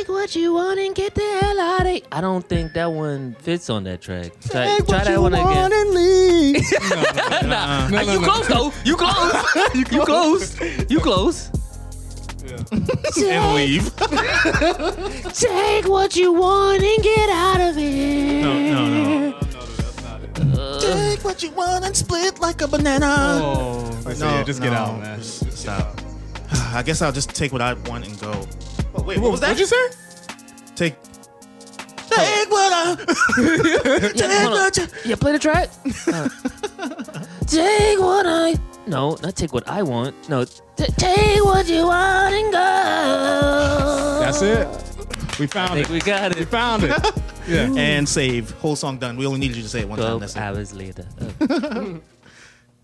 Take what you want and get the hell out of here. I don't think that one fits on that track. Try what that you one want again. and leave. You close though. You close. You close. You close. And leave. Take what you want and get out of here. No, that's not it. Take what you want and split like a banana. Oh, just get out, man. Stop. I guess I'll just take what I want and go. Oh, wait, what was that? What'd you say? Take what I. Take what you. Yeah, play the track. Take what I. No, not take what I want. No, take what you want and go. That's it. We found I think we got it. We found it. Yeah. And save. Whole song done. We only needed you to say it one time. 12 That's it. hours later.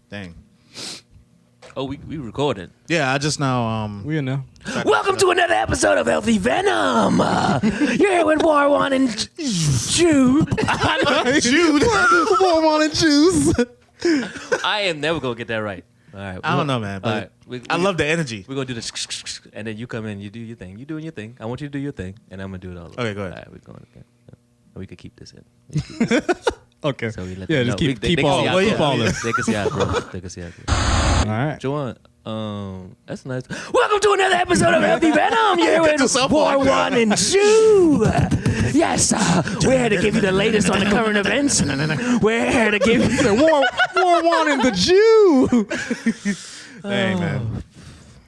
Dang. Oh, we recorded. Yeah, I just now. We in there. Welcome to another episode of Healthy Venom. You're here with War One and Jude. Jude. More wanted juice. I am never gonna get that right. All right. I don't know, man. But All right. I love the energy. We're gonna do this, and then you come in, you do your thing. You doing your thing. I want you to do your thing, and I'm gonna do it all over. Okay, go ahead. All right, we're going again. We could keep this in. Okay. So we let Yeah, them just know. keep all. well, yeah. Keep all this. They can see how, bro. They can see how. All right. Joanne, that's nice. Welcome to another episode of Healthy Venom. You're with yourself War like that. One and Two. Yes, we're here to give you the latest on the current events. We're here to give you War One and the Jew. Dang, man.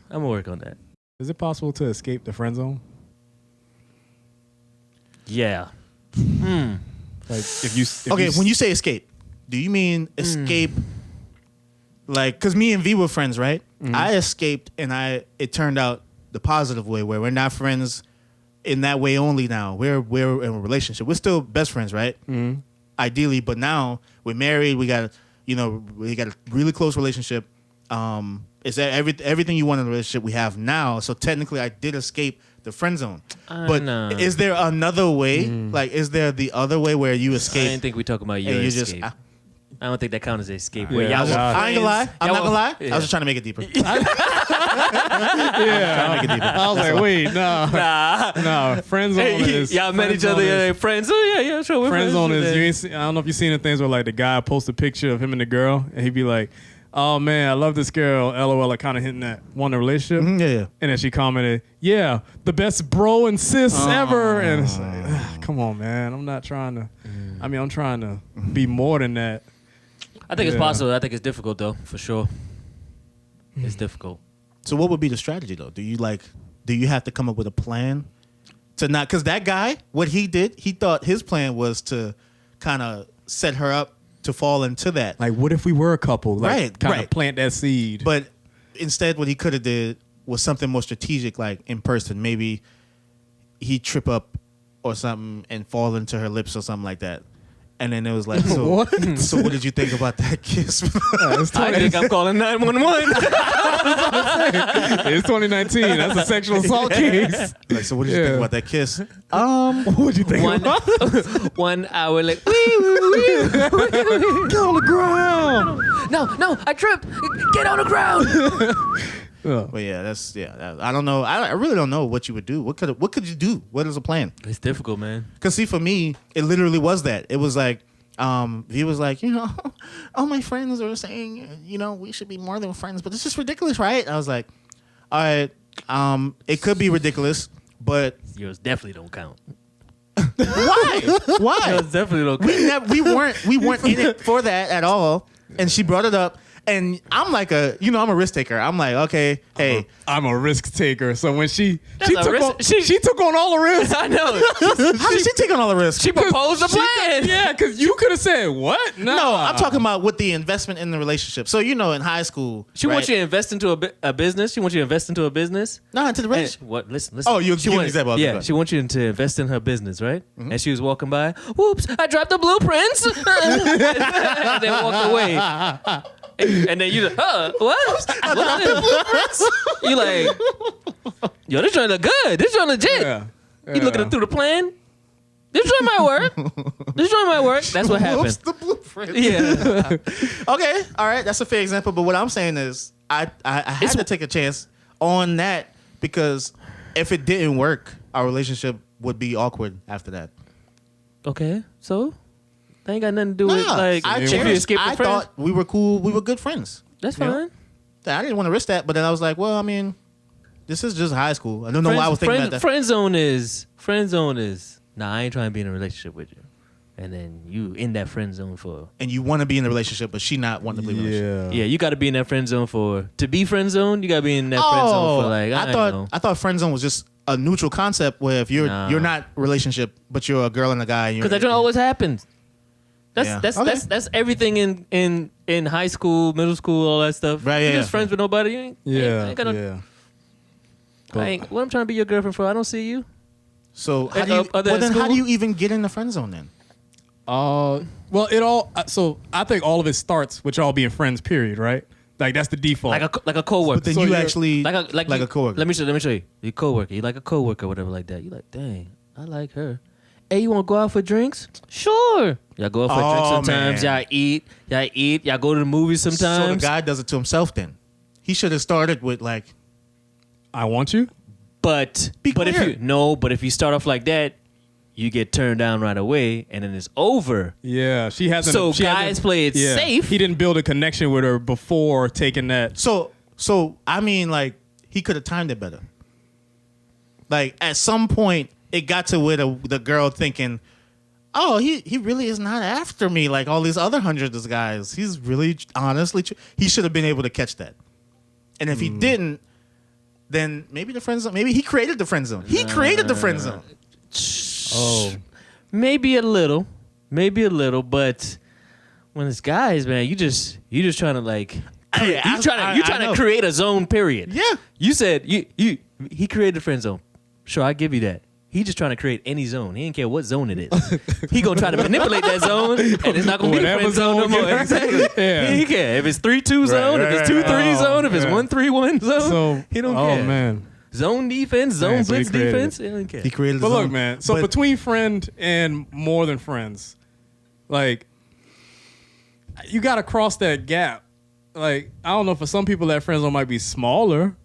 I'm gonna work on that. Is it possible to escape the friend zone? Yeah. Like if Okay, you when you say escape, do you mean escape? Like, cause me and V were friends, right? I escaped, and it turned out the positive way, where we're not friends in that way only. Now we're in a relationship. We're still best friends, right? Ideally, but now we're married. We got a really close relationship. Is that everything you want in a relationship we have now? So technically, I did escape the friend zone. But is there another way? Like, is there the other way where you I escape? didn't think we talking about your and you escape. just. I don't think that counts as escape. Yeah, Where y'all I were I ain't gonna lie. friends. I'm Y'all not gonna lie. were- I was just trying to make it deeper. yeah, make it deeper. I was like, wait, no, friend zone is. Y'all met each other, friends. Oh yeah, sure. We're Friend friends. zone is. Yeah. You ain't see, I don't know if you've seen the things where like the guy posts a picture of him and the girl, and he'd be like, "Oh man, I love this girl." LOL, like kind of hinting at one relationship. Yeah. And then she commented, "Yeah, the best bro and sis ever." And it's like, come on, man. I'm not trying to. I mean, I'm trying to be more than that. I think it's Yeah. possible. I think it's difficult though, for sure. It's difficult. So what would be the strategy though? Do you have to come up with a plan to not? Because that guy, what he did, he thought his plan was to kind of set her up to fall into that. Like, what if we were a couple? Like, Right, kind right. of plant that seed. But instead, what he could have did was something more strategic, like in person. Maybe he trip up or something and fall into her lips or something like that. And then it was like, so What? So what did you think about that kiss? I think I'm calling 911. It's 2019. That's a sexual assault case. Like, so what did you think about that kiss? What'd you think? One, about 1 hour like, wee, wee, wee. Get on the ground. No, I tripped. Get on the ground. But yeah, I don't know. I really don't know what you would do. What could you do? What is a plan? It's difficult, man. Because see, for me, it literally was that. It was like, he was like, all my friends are saying, we should be more than friends, but it's just ridiculous, right? I was like, all right, it could be ridiculous, but Yours definitely don't count. why? Why? Yours definitely don't count. We weren't in it for that at all. And she brought it up. And I'm like I'm a risk taker. I'm like, okay, hey. I'm a risk taker. So when she That's a risk- she took on all the risks. I know. How did she take on all the risk? She proposed a plan. Yeah, because you could have said, what? No, I'm talking about with the investment in the relationship. So, in high school. She wants you to invest into a business. She wants you to invest into a business. No, into the And relationship. what? Listen. Oh, you She give me wanted- example. Okay, go Yeah, ahead. she wants you to invest in her business, right? And she was walking by. Whoops! I dropped the blueprints. And then walked away. And then you like, what? You like, yo, this joint look good. This joint legit. Yeah. You looking through the plan? This joint might work. That's what happened. Whoops, the blueprint. Yeah. Okay, all right, that's a fair example. But what I'm saying is, I had to take a chance on that because if it didn't work, our relationship would be awkward after that. Okay, so that ain't got nothing to do with like I if you escape the I friends. thought we were cool. We were good friends. That's you know? fine. I didn't want to risk that, but then I was like, well, I mean, this is just high school. I don't know why I was thinking about that. Friend zone is. Nah, I ain't trying to be in a relationship with you. And then you in that friend zone for. And you want to be in a relationship, but she not wanting to be in a relationship. Yeah, you got to be in that friend zone to be friend zone. You got to be in that friend zone for like. I thought friend zone was just a neutral concept where if you're not relationship, but you're a girl and a guy. Because that don't always happen. That's Okay. that's everything in high school, middle school, all that stuff. Right, You're yeah, just friends with nobody. You ain't gonna, yeah. what I'm trying to be your girlfriend for. I don't see you. So how And, do you, other well, than then how school? do you even get in the friend zone then? Well, it all. So I think all of it starts with y'all being friends. Period. Right? Like that's the default. Like a coworker. But then So you you're- actually like a coworker. Let me show you. You coworker. You like a coworker, whatever like that. You like, dang, I like her. Hey, you want to go out for drinks? Sure. Y'all go out for drinks sometimes. man. Y'all eat. Y'all go to the movies sometimes. So the guy does it to himself then. He should have started with like, I want you. But Be but clear. if you start off like that, you get turned down right away, and then it's over. Yeah, she hasn't. So she guys hasn't- play it safe. He didn't build a connection with her before taking that. so I mean like he could have timed it better. Like at some point it got to where the girl thinking, oh, he really is not after me like all these other hundreds of guys. He's really honestly he should have been able to catch that. And if he didn't, then maybe the friend zone. Maybe he created the friend zone. He created the friend zone. Oh, Maybe a little, but when it's guys, man, you just trying to like. Hey, You trying I know. to create a zone. Period. Yeah. You said he created a friend zone. Sure, I give you that. He just trying to create any zone. He didn't care what zone it is. He gonna try to manipulate that zone, and it's not gonna be the Whatever friend zone no zone more. get- Exactly. Yeah. He care if it's 3-2 zone, right, if it's right, 2-3 right. zone, if it's Yeah. 1-3-1 zone. so he don't oh care. man. Zone defense, zone Man, so he blitz created defense. it. He don't care. He created the But zone. look, man. So But- between friend and more than friends, like you got to cross that gap. Like I don't know, for some people that friend zone might be smaller.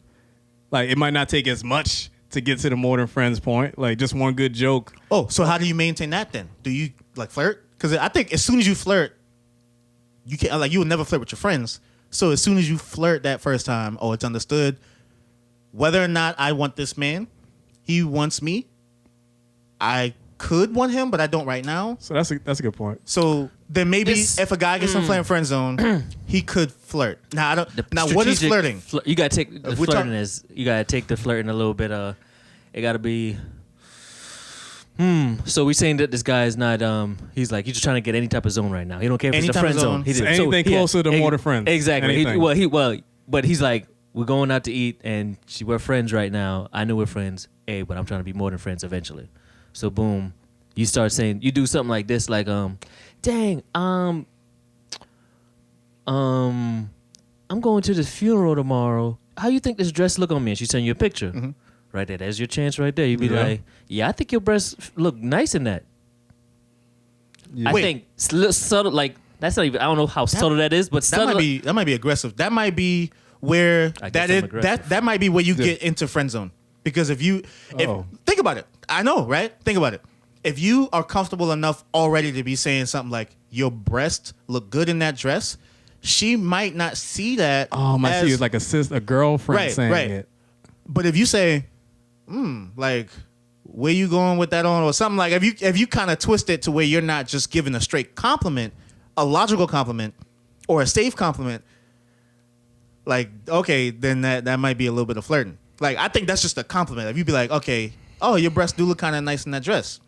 Like it might not take as much to get to the more than friends point. Like just one good joke. Oh, so how do you maintain that then? Do you like flirt? Because I think as soon as you flirt, you can't like you would never flirt with your friends. So as soon as you flirt that first time, oh, it's understood. Whether or not I want this man, he wants me. I could want him, but I don't right now. So that's a good point. So then maybe This- if a guy gets in friend zone, he could flirt. Now I don't. Now what is Strategic flirting? You gotta take the If we're flirting talk- as you gotta take the flirting a little bit. It gotta be. So we saying that this guy is not. He's like he's just trying to get any type of zone right now. He don't care if Any it's the type of friend zone. zone. He So did- anything closer to more than friends. Exactly. Anything. But he's like we're going out to eat and we're friends right now. I know we're friends. Hey, but I'm trying to be more than friends eventually. So boom, you start saying you do something like this, like dang, I'm going to this funeral tomorrow. How you think this dress look on me? And she send you a picture. Right there. There's your chance right there. You'd be Yeah. like, yeah, I think your breasts look nice in that. Yeah. I Wait. think subtle, like, that's not even, I don't know how subtle that is, but That subtle. might be aggressive. That might be where I guess that I'm is aggressive. that might be where you get into friend zone. Because if Oh. think about it. I know, right? Think about it. If you are comfortable enough already to be saying something like your breasts look good in that dress, she might not see that. Oh, my as, see, it's like a girlfriend Right, saying right. it. But if you say, like, where you going with that on, or something like, if you kind of twist it to where you're not just giving a straight compliment, a logical compliment, or a safe compliment, like, okay, then that might be a little bit of flirting. Like, I think that's just a compliment. If you be like, okay, oh, your breasts do look kind of nice in that dress.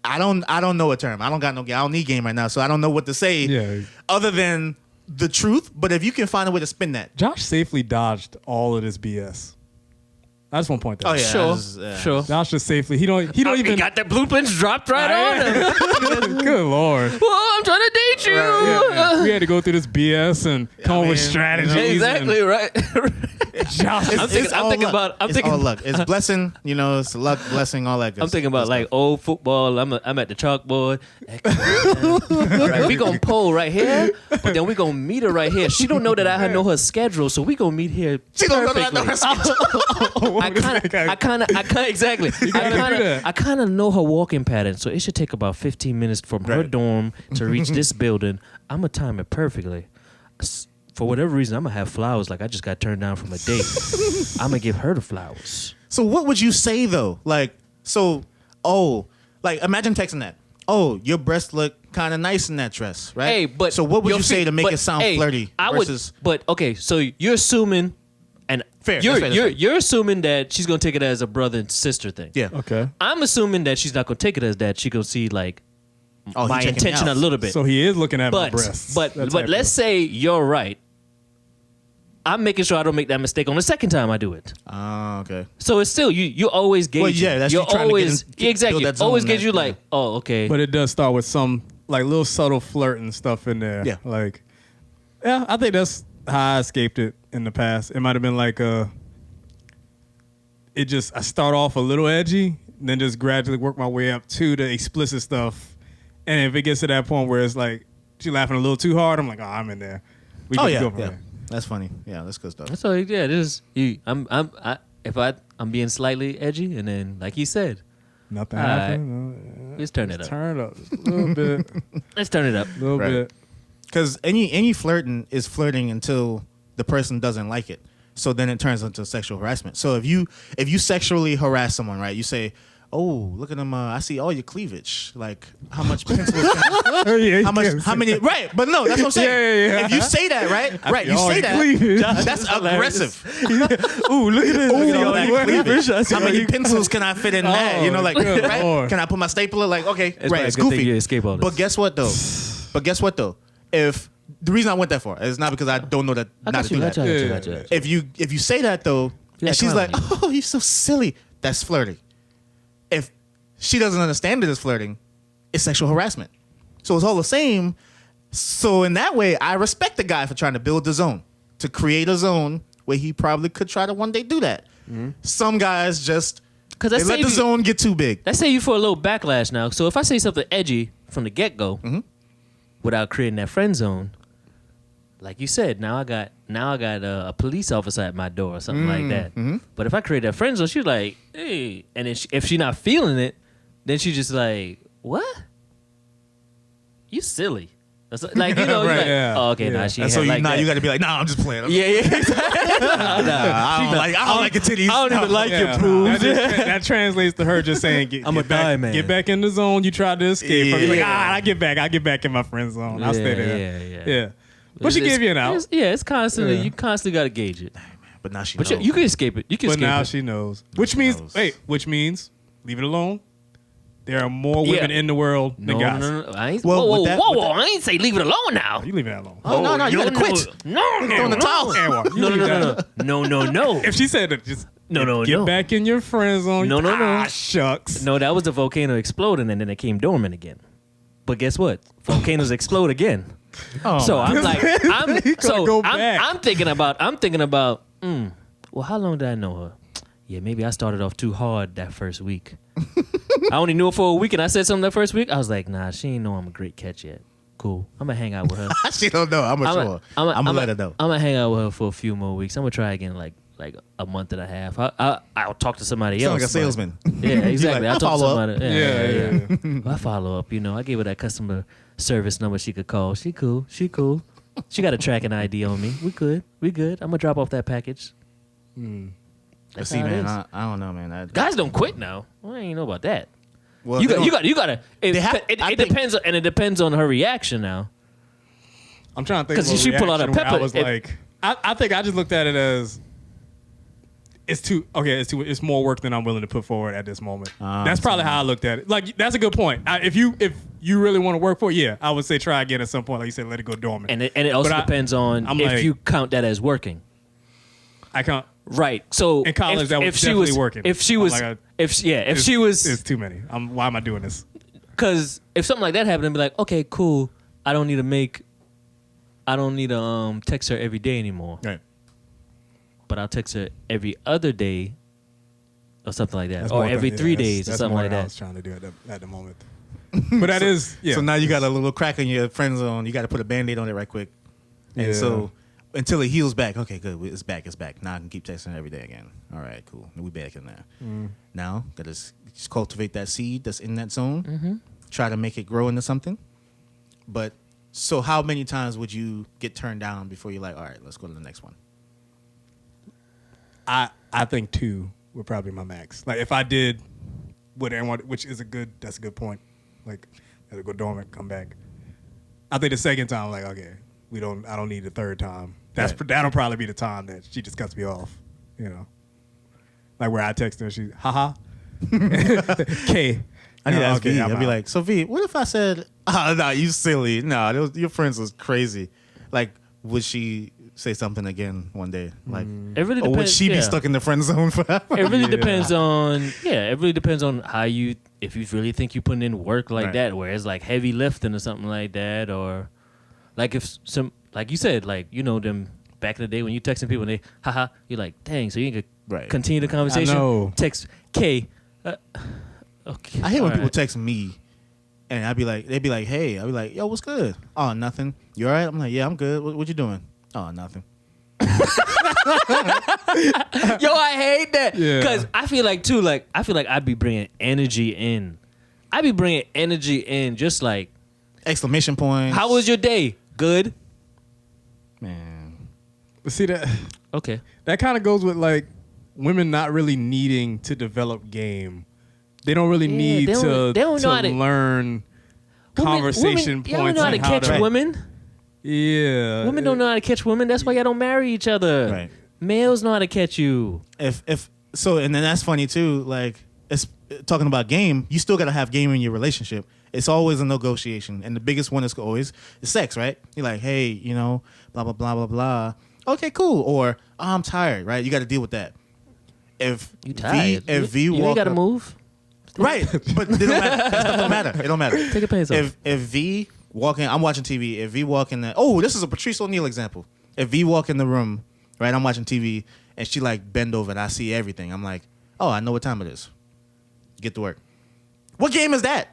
I don't know a term. I don't need game right now, so I don't know what to say. Yeah. Other than the truth. But if you can find a way to spin that, Josh safely dodged all of this BS. I just want to point that oh out. yeah, Sure, yeah. sure. Josh just safely. He don't He even. got the blueprints dropped right on him. Good Lord. Well, I'm trying to date you. Yeah, we had to go through this BS and come up with mean, strategies. Exactly, and- right. I'm thinking all luck. It's blessing, it's luck, blessing, all that good I'm thinking about stuff. like old football. I'm at the chalkboard. Right, we gonna pull right here, but then we gonna meet her right here. She don't know that I know her schedule, so we gonna meet here. She don't know that I know her schedule. I kind of know her walking pattern, so it should take about 15 minutes from her dorm to reach this building. I'm gonna time it perfectly. For whatever reason, I'm gonna have flowers. Like I just got turned down from a date. I'm gonna give her the flowers. So what would you say though? Like, imagine texting that. Oh, your breasts look kind of nice in that dress, right? Hey, but so what would you say to make it sound flirty? But okay, so you're assuming, and fair. You're assuming that she's gonna take it as a brother and sister thing. Yeah. Okay. I'm assuming that she's not gonna take it as that. She gonna see like my he checking me intention out. a little bit. So he is looking at my breasts. But let's say you're right. I'm making sure I don't make that mistake on the second time I do it. Oh, okay. So it's still you always gauge. Well, yeah, that's you trying to exactly. build that zone Always that- gauge you like, oh, okay. But it does start with some like little subtle flirting stuff in there. Yeah. Like, yeah, I think that's how I escaped it in the past. It might have been like I start off a little edgy, and then just gradually work my way up to the explicit stuff. And if it gets to that point where it's like she laughing a little too hard, I'm like, oh, I'm in there. We can go from there. That's funny. Yeah, that's good stuff. So yeah, this is I'm being slightly edgy, and then like he said, Nothing all right, happened. let's turn it up. Turn it up just a little bit. Let's turn it up. A little bit. Because any flirting is flirting until the person doesn't like it. So then it turns into sexual harassment. So if you sexually harass someone, right? You say, "Oh, look at them! I see all your cleavage. Like how much pencils? How many? Right? But no, that's what I'm saying. Yeah. If you say that, right? You all say your that. cleavage. That's aggressive. Ooh, look at this. Look at Look all at that cleavage. How many you- pencils can I fit in that? good Right? Lord. Can I put my stapler? Like, okay, It's right? probably It's a good thing goofy. you escape all this. But guess what though? If the reason I went that far is not because I don't know that not to do that. Gotcha. If you say that though, Yeah, and she's come like, on. "Oh, you're so silly," that's flirting. If she doesn't understand it as flirting, it's sexual harassment. So it's all the same. So in that way, I respect the guy for trying to build the zone, to create a zone where he probably could try to one day do that. Some guys just they let the zone get too big. Let's say you for a little backlash now. So if I say something edgy from the get go, without creating that friend zone, like you said, now I got a police officer at my door or something like that. But if I create that friend zone, she's like, hey, and then if she's not feeling it, then she's just like, what? You silly. That's like, you're Right, like, yeah. oh, okay, nah, she And ain't so like that. you got to be like, "Nah, I'm just playing." Yeah, exactly. I don't like your titties. I don't even like your Yeah. boobs. That translates to her just saying, I'm a die man. Get back in the zone. You tried to escape from. You're like, Yeah. I get back in my friend zone. I'll stay there. Yeah. But she gave you an out. It's constantly, Yeah. you constantly got to gauge it. But now she But knows. you can escape it. You can But escape now it. she knows. Which means leave it alone. There are more Yeah. women in the world than guys. No. I ain't, Well, whoa, with that- whoa, with whoa. I ain't say leave it alone now. You leave that alone. Oh, no, you gotta quit. No. Throw in the towel. No. If she said that, just No. get back in your friend zone. No. Ah, shucks. No, that was the volcano exploding and then it came dormant again. But guess what? Volcanoes explode again. Oh, So I'm like, go back. I'm thinking about, well, how long did I know her? Yeah, maybe I started off too hard that first week. I only knew her for a week and I said something that first week. I was like, nah, she ain't know I'm a great catch yet. Cool. I'm going to hang out with her. she don't know. I'm sure. I'm gonna let her know. I'm going to hang out with her for a few more weeks. I'm going to try again like a month and a half. I'll talk to somebody Sound else. like a salesman. Yeah, exactly. I'll I'll talk to follow up. somebody. Yeah. Well, I follow up. I gave her that customer service number she could call. She cool. She got a tracking ID on me. We good. I'm going to drop off that package. That's See, how it man, is. I don't know, man. Guys don't quit now. I ain't know about that. Well, You they got to. They have- It I think- depends, and it depends on her reaction now. I'm trying to think. 'Cause of a she pull out a reaction where pepper- I was if- like, I think I just looked at it as it's more work than I'm willing to put forward at this moment. That's probably how I looked at it. Like, that's a good point. If you really want to work for it, yeah, I would say try again at some point. Like you said, let it go dormant. And it also But depends on I'm if like- you count that as working. I can't. Right. So In college, that was if she definitely was working. If she I'm was, like, if she was, it's too many. Why am I doing this? because if something like that happened, I'd be like, okay, cool. I don't need to text her every day anymore. Right. but I'll text her every other day or something like that, That's or more every than- 3 yeah, days or that's something more like than I that. was trying to do at the moment. But that is, yeah. So now you got a little crack in your friend zone. You got to put a Band-Aid on it right quick. And Yeah. so until it heals back, okay, good. It's back. Now I can keep texting every day again. All right, cool. We back in there. Now, got to just cultivate that seed that's in that zone. Try to make it grow into something. But so how many times would you get turned down before you're like, all right, let's go to the next one? I think 2 would probably be my max. Like if I did what everyone, that's a good point. Like let it go dormant, come back. I think the second time, like okay, I don't need the third time. That'll probably be the time that she just cuts me off. You know, like where I text her, she haha, K. I need to ask okay, V. I'm I'd be out. like, so V, what if I said, oh, no, you silly. No, your friends was crazy. Like, would she say something again one day? Like, It really or would depends. she be yeah. stuck in the friend zone forever? It really depends on it really depends on how you, if you really think you're putting in work like Right. that, where it's like heavy lifting or something like that, or like if some, like you said, like them back in the day when you texting people and they haha, you're like, dang, so you can Right. continue the conversation. I know. Text K. Okay. I hate when all people right. text me and they'd be like, hey, I'd be like, yo, what's good? Oh, nothing. You all right? I'm like, yeah, I'm good. What you doing? Oh, nothing. Yo, I hate that. Yeah. Because I feel like too, I'd be bringing energy in. Just like, Exclamation point. how was your day? Good. Man. But see that Okay. that kind of goes with like women not really needing to develop game. They don't really need they to don't know how to- learn conversation Y'all points. know how to and catch to- women. Yeah, Women don't know how to catch women. That's why y'all don't marry each other. Right. Males know how to catch you. If so, and then that's funny too. Like, it's talking about game. You still got to have game in your relationship. It's always a negotiation, and the biggest one is always sex, right? You're like, hey, blah blah blah blah blah. Okay, cool. Or oh, I'm tired, right? You got to deal with that. If You tired. if V you walk ain't got to up- move. right? But it don't matter. That stuff don't matter. It don't matter. Take your pants off. If V walking, I'm watching TV. If V walk in this is a Patrice O'Neal example. If V walk in the room, right? I'm watching TV, and she like bend over, and I see everything. I'm like, oh, I know what time it is. Get to work. What game is that?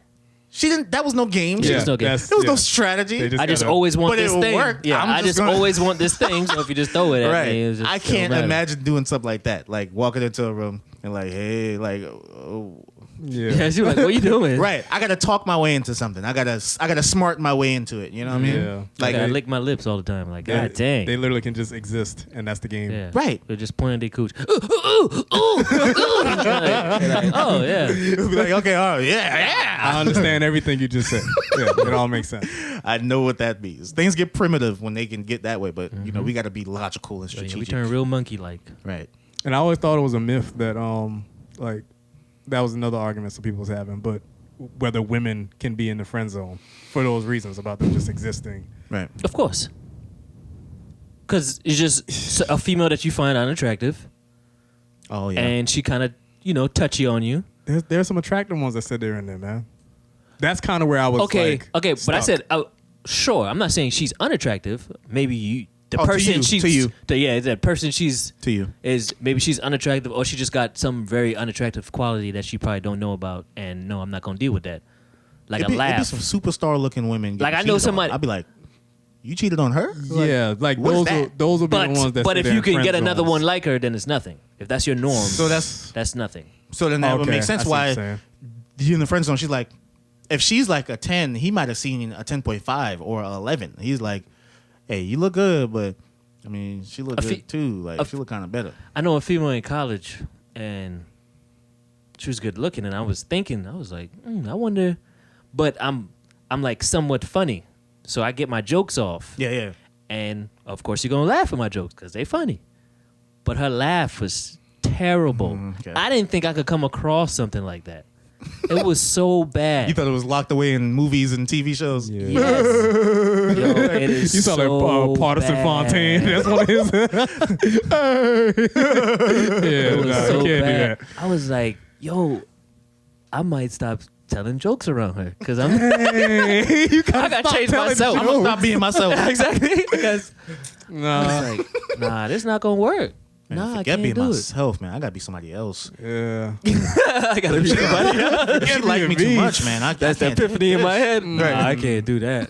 She didn't. That was no game. Yeah. no game. that's- There was no yeah. strategy. They I just gotta- always want But this it'll thing. work. Yeah, I'm I just just gonna- always want this thing. So if you just throw it at me, it's just, I it don't can't matter. imagine doing something like that. Like walking into a room and like, hey, like, oh. Yeah. Yeah, she was like, "What you doing?" Right. I gotta talk my way into something. I gotta smart my way into it. You know what I mean? Yeah. Like Like, I lick my lips all the time. Like, They- God dang. They literally can just exist, and that's the game. yeah. Right. They're just pointing their cooch. Ooh, ooh, ooh, ooh, ooh. Like, oh yeah. It'll be like, okay, all right, yeah. I understand everything you just said. Yeah, it all makes sense. I know what that means. Things get primitive when they can get that way, but we got to be logical and So, yeah, strategic. we turn real monkey like. Right. And I always thought it was a myth that like that was another argument some people was having, but whether women can be in the friend zone for those reasons about them just existing. Right. Of course. Because it's just a female that you find unattractive, Oh yeah. and she kind of, touchy on you. There's some attractive ones that said they're in there, man. That's kind of where I was. Okay, like, okay, but I stuck. said, sure. I'm not saying she's unattractive. Maybe the Oh, to person you, she's to you. that person she's to you. is maybe she's unattractive, or she just got some very unattractive quality that she probably don't know about. And no, I'm not gonna deal with that. Like It'd a be laugh. some superstar looking women. Like, getting I know cheated on. somebody- I'd be like, you cheated on her? Yeah, like what is those will be but the ones that. but say if they're you in can friend get another zones. one like her, then it's nothing. If that's your norm, So that's nothing. so then that would Okay, make sense I see what why you're saying. you in the friend zone. She's like, if she's like a 10, he might have seen a 10.5 or a 11. He's like, hey, you look good, but I mean, she look A good fe- too. Like a she look kind of better. I know a female in college, and she was good looking, and I was like, I wonder, but I'm like somewhat funny, so I get my jokes off. Yeah, yeah. And of course, you're gonna laugh at my jokes because they funny. But her laugh was terrible. okay. I didn't think I could come across something like that. It was so bad. You thought it was locked away in movies and TV shows? Yeah. Yes. Yo, it is You saw so like Partisan bad. Fontaine. That's what it is. Yeah, It was no, so you can't bad. do that. I was like, yo, I might stop telling jokes around her because I'm. Hey, you I gotta change myself. I'm gonna stop being myself. exactly because I No. was like, nah, this not gonna work. Man, Nah, I forget can't being do it. myself, man. I gotta be somebody else. Yeah. I gotta be somebody else. She like me too much, man. That's the I can't do epiphany in my head. Nah, Right. I can't do that.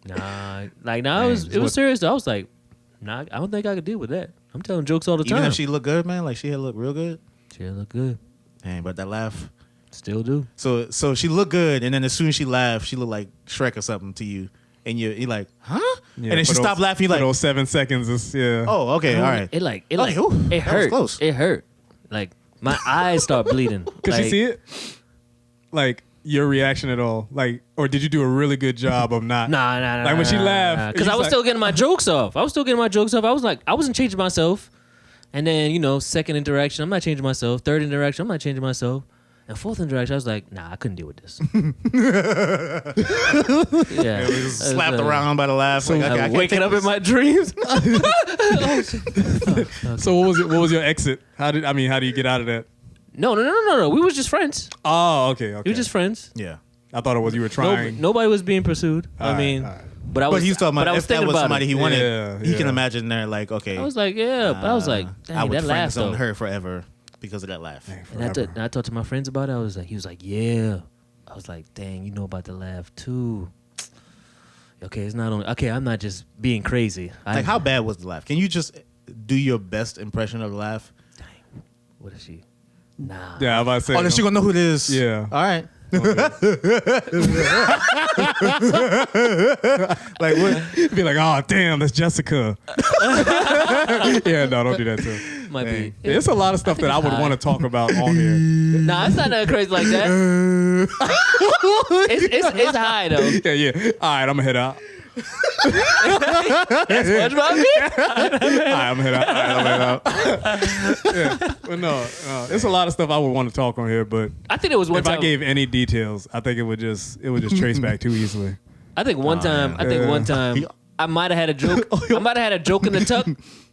Nah, like nah, it was serious. Though. I was like, nah, I don't think I could deal with that. I'm telling jokes all the time. Even if she look good, man, like she had look real good. She look good. Dang, but that laugh. Still do. So she looked good, and then as soon as she laughed, she looked like Shrek or something to you, and you're like, huh? Yeah, and then she for stopped those- laughing. You for like, those 7 seconds is oh, okay, all right. It like it Okay, like ooh, it that was hurt. close. It hurt. Like my eyes start bleeding. Could like, you see it? Like your reaction at all? Like, or did you do a really good job of not? Nah. Like when she laughed, because I he's was like- still getting my jokes off. I was like, I wasn't changing myself. And then second interaction, I'm not changing myself. Third interaction, I'm not changing myself. And fourth interaction, I was like, nah, I couldn't deal with this. Yeah, It was slapped around by the laugh. So like, okay, I I'm can't waking take up in this. my dreams. So what was it? What was your exit? How do you get out of that? No. We was just friends. Oh, okay. We were just friends. Yeah. I thought it was you were trying. Nobody was being pursued. All I right, mean, all right. but I was. But he's talking but I about was if that thinking was about somebody it. he wanted, Yeah, he can yeah. imagine they're like, okay. I was like, yeah, but I was like, dang, I would that friend laugh zone though. her forever because of that laugh. Dang, And forever. I talked to my friends about it. He was like, yeah. I was like, dang, you know about the laugh too. Okay, it's not only. Okay, I'm not just being crazy. Like, how bad was the laugh? Can you just do your best impression of the laugh? What is she? Nah. Yeah, I was about to say. Oh, then she gonna know who it is. Yeah. All right. Like what? Be like, oh damn, that's Jessica. Yeah, no, don't do that too. Might be. Yeah, it's a lot of stuff that I would high. want to talk about on here. Nah, it's not that crazy like that. It's high though. Yeah. All right, I'm gonna head out. That's about me. All right, I'm gonna head out. Yeah, but no, it's a lot of stuff I would want to talk on here, but I think there was one if time. I gave any details, I think it would just trace back too easily. I think one time. I might have had a joke. I might have had a joke in the tuck.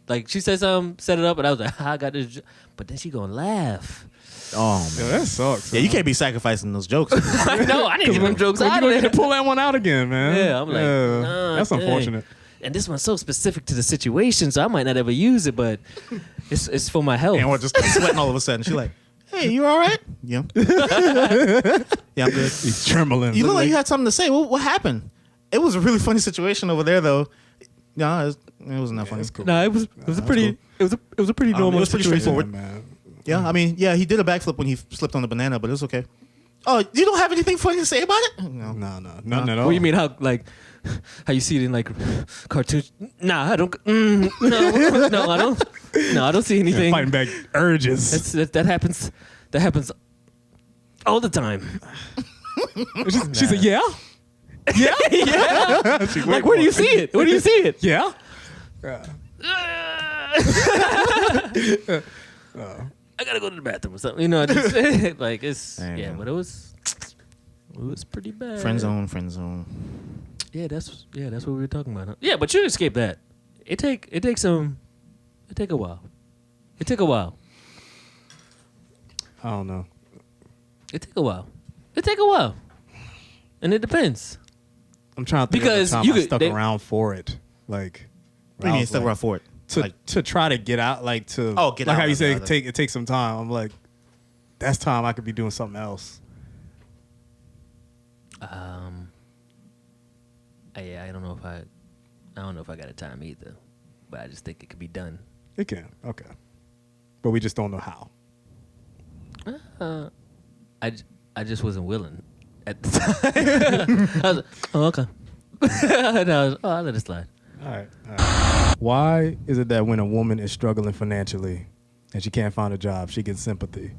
Like she said something, set it up, and I was like, I got this. But then she gonna laugh. Oh Yeah, man. that sucks. Yeah, you can't be sacrificing those jokes. I know. I didn't get them jokes When you out of gonna there. get to pull that one out again, man? Yeah, I'm like, nah, that's dang. unfortunate. And this one's so specific to the situation, so I might not ever use it, but it's for my health. And we're just sweating all of a sudden. She's like, hey, you all right? Yeah. Yeah, I'm good. He's trembling. You look like you had something to say. What happened? It was a really funny situation over there, though. No, it wasn't that funny. It's cool. No, it was a pretty cool. it was a pretty normal. it was pretty situation. straightforward. man. Yeah, I mean, yeah, he did a backflip when he slipped on the banana, but it was okay. Oh, you don't have anything funny to say about it? No. No, nothing at all. What do you mean how you see it in like cartoons? Nah, I don't. No, I don't. No, I don't see anything. Fighting back urges. That happens. That happens all the time. She said, "Yeah, yeah, Yeah. Like, where do you see it? Where do you see it? yeah." I gotta go to the bathroom or something. You know, just, like it's Damn. yeah, but it was pretty bad. Friend zone. Yeah, that's what we were talking about. Huh? Yeah, but you escape that. It take a while. It took a while. I don't know. It take a while. And it depends. I'm trying to think Because of the time you I could- stuck they- around for it. Like, What do you mean stuck around for it? to try to get out, like to Get like out how you of say the- it takes some time. I'm like, that's time I could be doing something else. Yeah, I don't know if I got a time either, but I just think it could be done. It can, okay, but we just don't know how. I just wasn't willing at the time. I was like, oh, okay. And I was, I'll let it slide. All right. Why is it that when a woman is struggling financially and she can't find a job, she gets sympathy,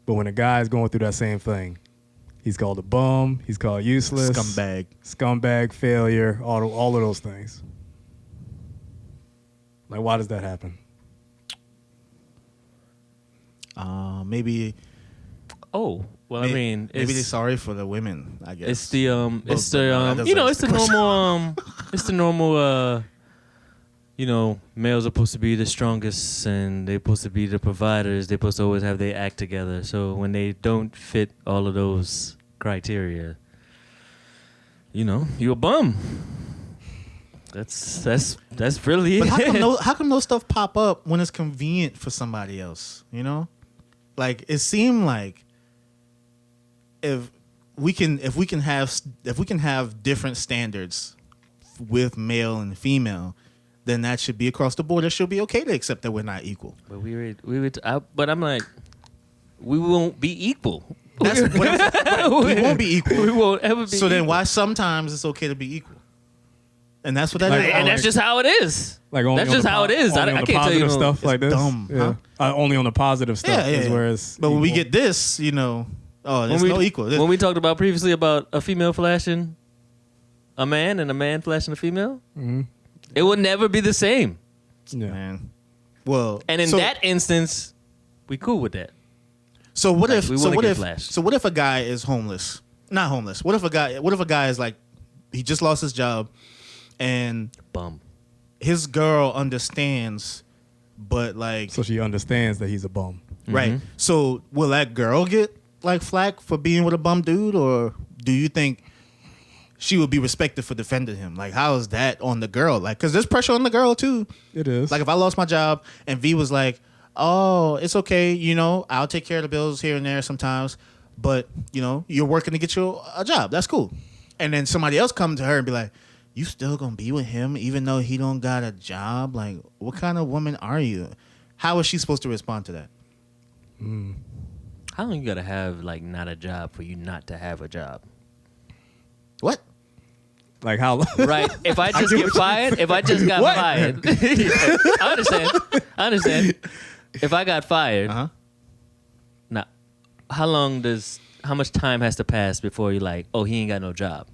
but when a guy is going through that same thing, he's called a bum, he's called useless, scumbag, failure, all of those things? Like, why does that happen? Maybe Oh, well, I mean, maybe they're it's, sorry for the women. I guess it's the it's but no, the that you know, doesn't it's the answer the normal it's the normal you know, males are supposed to be the strongest and they're supposed to be the providers. They're supposed to always have their act together. So when they don't fit all of those criteria, you know, you're a bum. That's really But it. how come those stuff pop up when it's convenient for somebody else? You know, like it seemed like if we can have different standards with male and female, then that should be across the board. It should be okay to accept that we're not equal. But but I'm like, we won't be equal. That's what we won't be equal. We won't ever be. So then, equal. why sometimes it's okay to be equal? And that's what that is. And that's just how it is. Like only That's on just the how it is. only I on the can't tell you positive stuff It's like this. dumb, Yeah. Only on the positive stuff is yeah. where it's. But when we equal. get this, you know, there's no equal. When we talked about previously about a female flashing a man and a man flashing a female, it will never be the same. Yeah. Man. Well, And in that instance, we cool with that. So what Like, if? we So wanna what get if? flashed. So what if a guy is homeless? Not homeless. What if a guy is like, he just lost his job, and Bum. his girl understands, but like, So she understands that he's a bum. right? So will that girl get like flack for being with a bum dude, or do you think she would be respected for defending him? Like, how is that on the girl? Like, because there's pressure on the girl too. It is. Like, if I lost my job and V was like, "Oh, it's okay, you know, I'll take care of the bills here and there sometimes, but you know, you're working to get you a job. That's cool." And then somebody else come to her and be like, "You still gonna be with him even though he don't got a job? Like, what kind of woman are you?" How is she supposed to respond to that? How long you gotta have like not a job for you not to have a job? What? Like how? Right. If I just get fired, if I just got What? fired, I understand. If I got fired, Uh-huh. now, how much time has to pass before you're like, oh, he ain't got no job?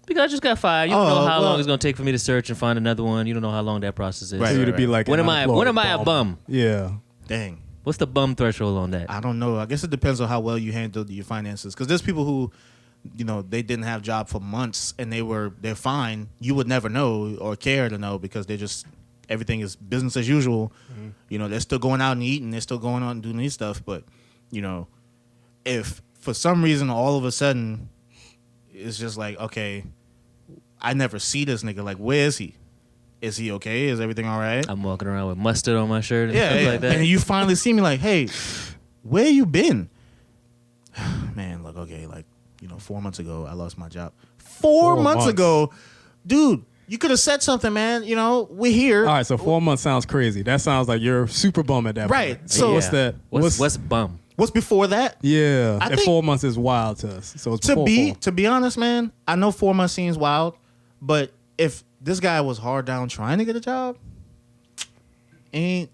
Because I just got fired. You don't know how long it's gonna take for me to search and find another one. You don't know how long that process is. Right. For you to be like, When an am I unemployed a bum? Yeah. Dang. What's the bum threshold on that? I don't know. I guess it depends on how well you handled your finances. Because there's people who, you know, they didn't have job for months and they're fine. You would never know or care to know because they're just, everything is business as usual. Mm-hmm. You know, they're still going out and eating. They're still going out and doing these stuff. But, you know, if for some reason all of a sudden it's just like, okay, I never see this nigga. Like, where is he? Is he okay? Is everything all right? I'm walking around with mustard on my shirt and stuff Yeah. like that. And you finally see me like, hey, where you been? Man, look, okay, like, you know, 4 months ago, I lost my job. 4 months ago, dude, you could have said something, man. You know, we're here. All right. So 4 months sounds crazy. That sounds like you're super bum at that Right, point. so- what's that? What's bum? What's before that? Yeah. I And think- 4 months is wild to us. So it's before four. To be honest, man, I know 4 months seems wild, but if this guy was hard down trying to get a job, I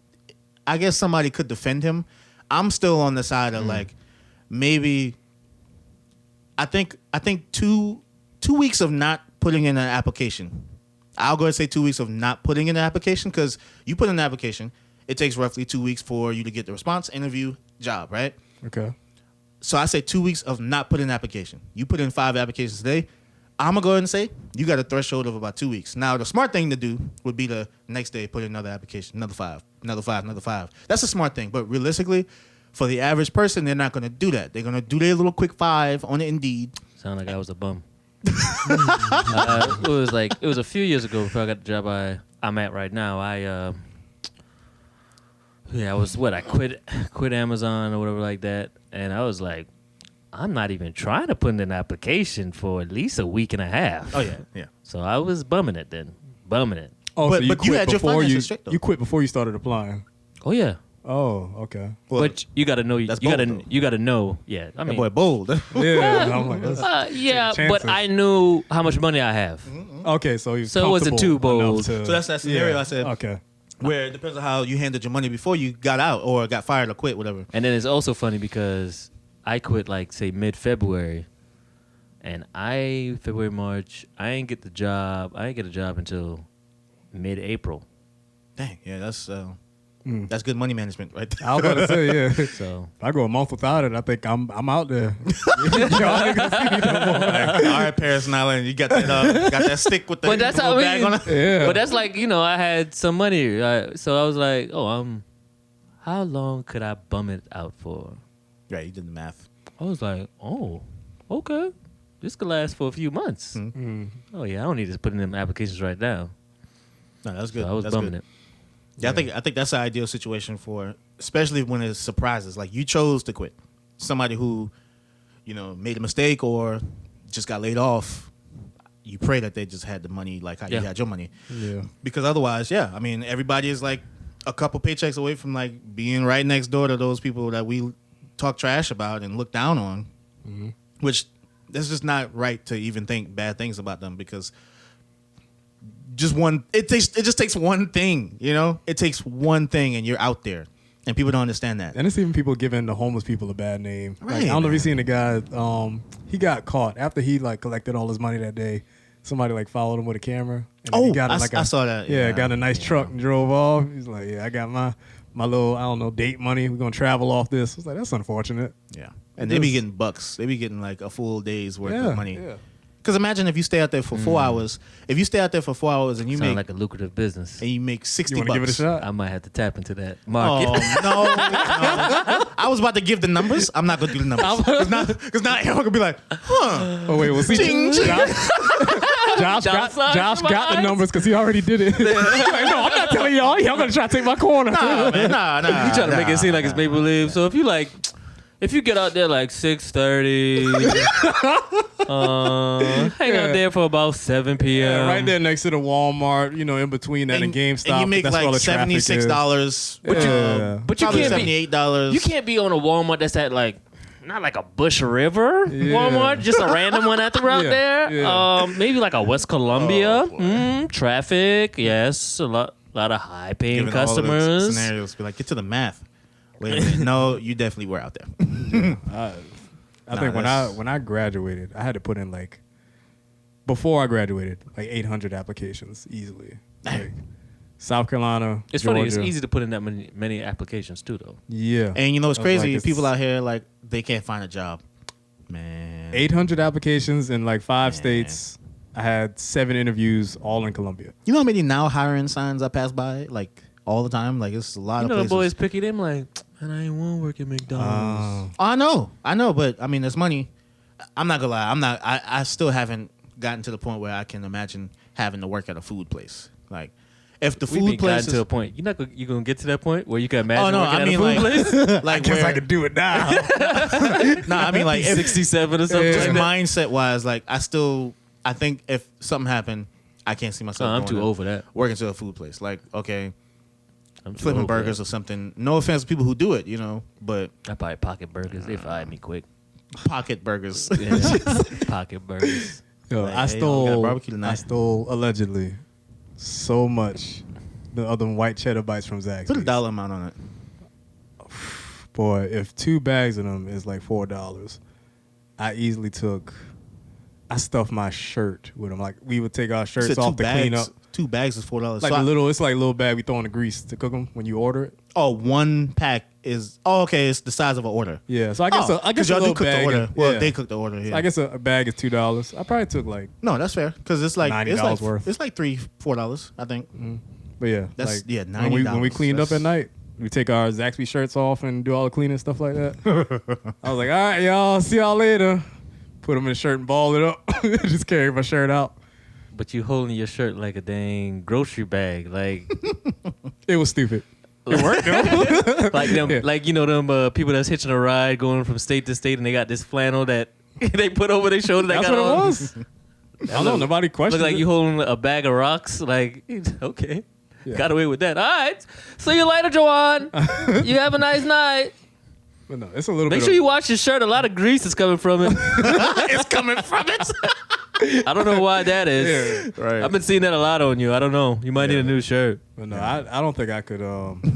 guess somebody could defend him. I'm still on the side of like, maybe I think 2 weeks of not putting in an application. I'll go ahead and say 2 weeks of not putting in an application, because you put in an application, it takes roughly 2 weeks for you to get the response, interview, job, right? Okay. So I say 2 weeks of not putting in an application. You put in 5 applications today. I'm going to go ahead and say you got a threshold of about 2 weeks. Now, the smart thing to do would be the next day put in another application, another 5, another 5, another 5. That's a smart thing. But realistically, for the average person, they're not going to do that. They're going to do their little quick 5 on the Indeed. Sound like I was a bum. It was a few years ago before I got the job I'm at right now. I quit Amazon or whatever like that, and I was like, I'm not even trying to put in an application for at least a week and a half. Oh, yeah, yeah. So I was bumming it. Oh, But- so but you had your before finances straight, though. you quit before you started applying. Oh yeah. Oh, okay. Well, But you gotta know. that's bold, though. You gotta know. Yeah, I that mean, boy bold. Yeah. I'm like, that's- yeah. chances. But I knew how much money I have. okay, so he's So it wasn't too comfortable enough bold. to- So that's that scenario yeah. I said. Okay. Where it depends on how you handled your money before you got out or got fired or quit, whatever. And then it's also funny because I quit like say mid-February, and February, March, I ain't get a job until mid-April. Dang, yeah, that's good money management right there. I was about to say, yeah. If So I go a month without it, I think I'm out there. Y'all ain't gonna see me no more. Like, all right, Paris Nyland, you got that stick with the But that's little how bag on it. Yeah. But that's like, I had some money, so I was like, how long could I bum it out for? Right, you did the math. I was like, oh, okay. this could last for a few months. Oh yeah, I don't need to put in them applications right now. No, that's good. So I was that's bumming good. it. Yeah, I think that's the ideal situation for, especially when it's surprises. Like you chose to quit. Somebody who, made a mistake or just got laid off. You pray that they just had the money like how you had your money. Yeah. Because otherwise, everybody is like a couple paychecks away from like being right next door to those people that we talk trash about and look down on. Which that's just not right to even think bad things about them because it just takes one thing, It takes one thing and you're out there. And people don't understand that. And it's even people giving the homeless people a bad name. Right, Like, I don't know if you seen the guy. He got caught after he like collected all his money that day. Somebody like followed him with a camera. And then he got I saw that. Yeah, got a nice truck and drove off. He's like, yeah, I got my little, I don't know, date money. We're gonna travel off this. I was like, that's unfortunate. Yeah. And they be getting bucks. They be getting like a full day's worth of money. Yeah. Because imagine if you stay out there for 4 hours. If you stay out there for 4 hours and you Sound make like a lucrative business. and you make 60 You want to bucks. give it a shot? I might have to tap into that market. Oh no, no! I was about to give the numbers. I'm not gonna do the numbers because now everyone gonna be like, "Huh?" Oh wait, we'll see. Ching, ching. Josh got the numbers because he already did it. Like, no, I'm not telling y'all. Y'all gonna try to take my corner. Nah, man, nah. You trying to make it seem like it's make believe. So if you get out there like 6:30, hang out there for about 7 p.m. Yeah, right there next to the Walmart, in between that and GameStop. and you make that's where all like the traffic is. $76. But you Probably can't be $78. You can't be on a Walmart that's at like not like a Bush River Walmart, just a random one out there. Yeah. Maybe like a West Columbia. Traffic, yes, a lot of high paying Given all of the customers. scenarios, be like, get to the math. Wait a minute. No, you definitely were out there. I think when I graduated, I had to put in before I graduated, 800 applications easily. Like, South Carolina, It's Georgia. funny. It's easy to put in that many applications too, though. Yeah. And it's I was crazy. like, People out here they can't find a job. Man, 800 applications in 5 states. I had 7 interviews, all in Columbia. You know how many now hiring signs I pass by all the time? It's a lot of The places. boys picky them like, man, I ain't want to work at McDonald's. I know, but I mean, there's money. I'm not gonna lie. I still haven't gotten to the point where I can imagine having to work at a food place. If the We've food been place gotten to a point. You gonna get to that point where you can imagine Oh no, working I at mean a food place? like I guess where, I could do it now. No, I mean if 67 or something. just like that. mindset wise, I think if something happened, I can't see myself. I'm going too to old for that. Working to a food place, okay, I'm too flipping old for burgers that. or something. No offense to people who do it, but I buy pocket burgers. They fired me quick. pocket burgers. Yeah. Pocket burgers. Yo, Like, I hey, we got barbecue stole. tonight. I stole allegedly so much. The other white cheddar bites from Zaxby's. Put a dollar amount on it. Boy, if 2 bags of them is $4, I easily took. I stuffed my shirt with them. We would take our You shirts said off to clean up. 2 bags is $4. It's like a little bag we throw in the grease to cook them when you order it. One pack is okay. It's the size of an order. Yeah, so I guess I guess a y'all little do cook the bag. order. Well, yeah. they cook the order. Yeah. I guess a bag is $2. I probably took No, that's fair because it's $90 worth. It's $3-4, I think. But yeah, That's- yeah, when we $90, cleaned up that's- at night, we take our Zaxby shirts off and do all the cleaning stuff like that. I was like, all right, y'all, see y'all later. Put them in the shirt and ball it up. Just carry my shirt out. But you holding your shirt like a dang grocery bag, It was stupid. It worked though. like them, Yeah. them people that's hitching a ride going from state to state, and they got this flannel that they put over their shoulder. That's what it was. I don't know. Nobody Look questioned like it. you holding a bag of rocks. Okay, Yeah. got away with that. All right, see you later, Joanne. You have a nice night. But no, it's a little Make bit. sure you wash your shirt. A lot of grease is coming from it. It's coming from it. I don't know why that is. Yeah. Right. I've been seeing that a lot on you. I don't know. You might need a new shirt. But no, I don't think I could.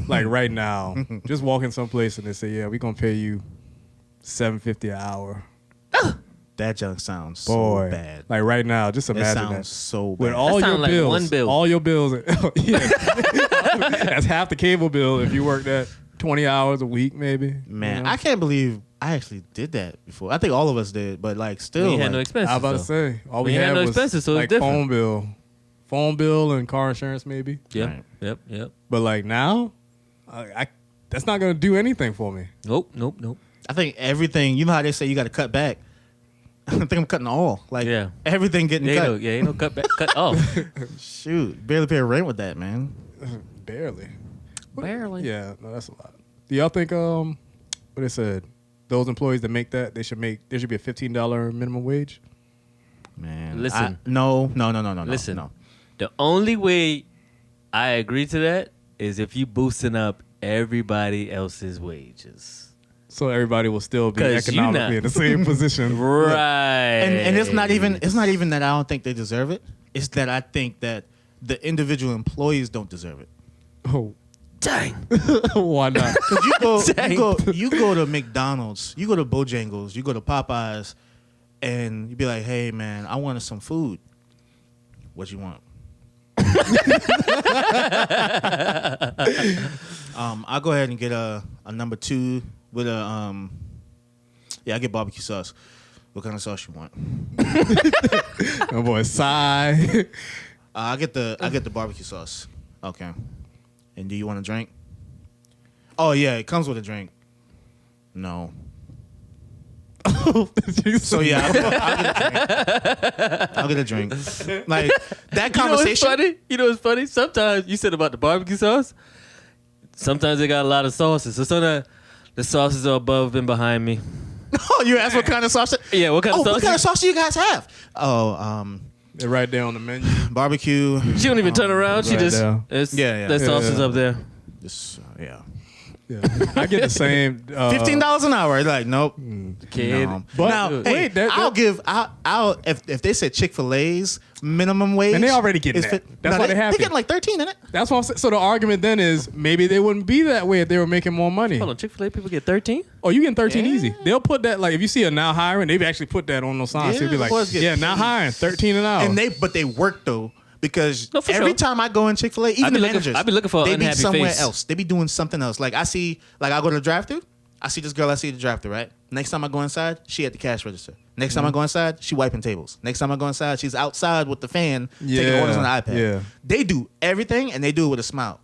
Right now, just walk in someplace and they say, "Yeah, we're gonna pay you $7.50 an hour." That junk sounds Boy, so bad. like right now, just It imagine sounds that. so bad. With all your sound like bills, one bill. all your bills, yeah, that's half the cable bill if you work that 20 hours a week, maybe. Man, you know? I can't believe I actually did that before. I think all of us did, but still, We ain't had no expenses. I was about to though. say, all we We ain't had had no was expenses, so it's like different. phone bill, and car insurance, maybe. Yep. Yep. But now, I that's not gonna do anything for me. Nope. I think everything. You know how they say you got to cut back. I think I'm cutting all. Like Yeah. everything getting Yeah, cut. ain't no cut back, cut off. Shoot, barely pay rent with that, man. Barely. Barely. Yeah, no, that's a lot. Do y'all think what they said? Those employees that make that, there should be a $15 minimum wage? Man, Listen. No. Listen. No. The only way I agree to that is if you boosting up everybody else's wages. So everybody will still be 'Cause you economically not- in the same position. Right. And it's not even that I don't think they deserve it. It's that I think that the individual employees don't deserve it. Oh, Dang. why not? Because Dang. you go to McDonald's, you go to Bojangles, you go to Popeyes, and you be like, hey man, I wanted some food. What you want? I'll go ahead and get a number 2 with a I get barbecue sauce. What kind of sauce you want? Oh boy, sigh. I get the barbecue sauce. Okay. And do you want a drink? Oh yeah, it comes with a drink. No. So yeah, I'll get a drink. Like that conversation. You know what's funny? Sometimes you said about the barbecue sauce. Sometimes they got a lot of sauces. So sometimes the sauces are above and behind me. Oh, you asked what kind of sauce? Yeah, what kind of sauce? What kind of sauce do you guys have? Oh, They're right there on the menu. barbecue. She don't even turn around. She Right just there. that sauce is up there. Just yeah. Yeah, I get the same. $15 an hour. Like nope. Kid. No. But- now, wait, hey, I'll if they said Chick-fil-A's minimum wage, And they already getting is that. That's why they have They to. getting like 13 in it. That's what I'm saying. So the argument then is maybe they wouldn't be that way if they were making more money. Hold on, Chick-fil-A people get 13? Oh, you getting 13 Yeah. easy. They'll put that, like, if you see a now hiring, they've actually put that on those signs. Yeah, They'll be like, boys get yeah, now hiring, 13 an hour. And they work though. Because No, for every sure. time I go in Chick-fil-A, even the managers, I be looking for an they be unhappy somewhere face. else. They be doing something else. Like I go to the drive-thru, I see this girl, I see the drive-thru, right? Next time I go inside, she at the cash register. Next time I go inside, she wiping tables. Next time I go inside, she's outside with the fan taking Yeah, orders on the iPad. yeah. They do everything and they do it with a smile.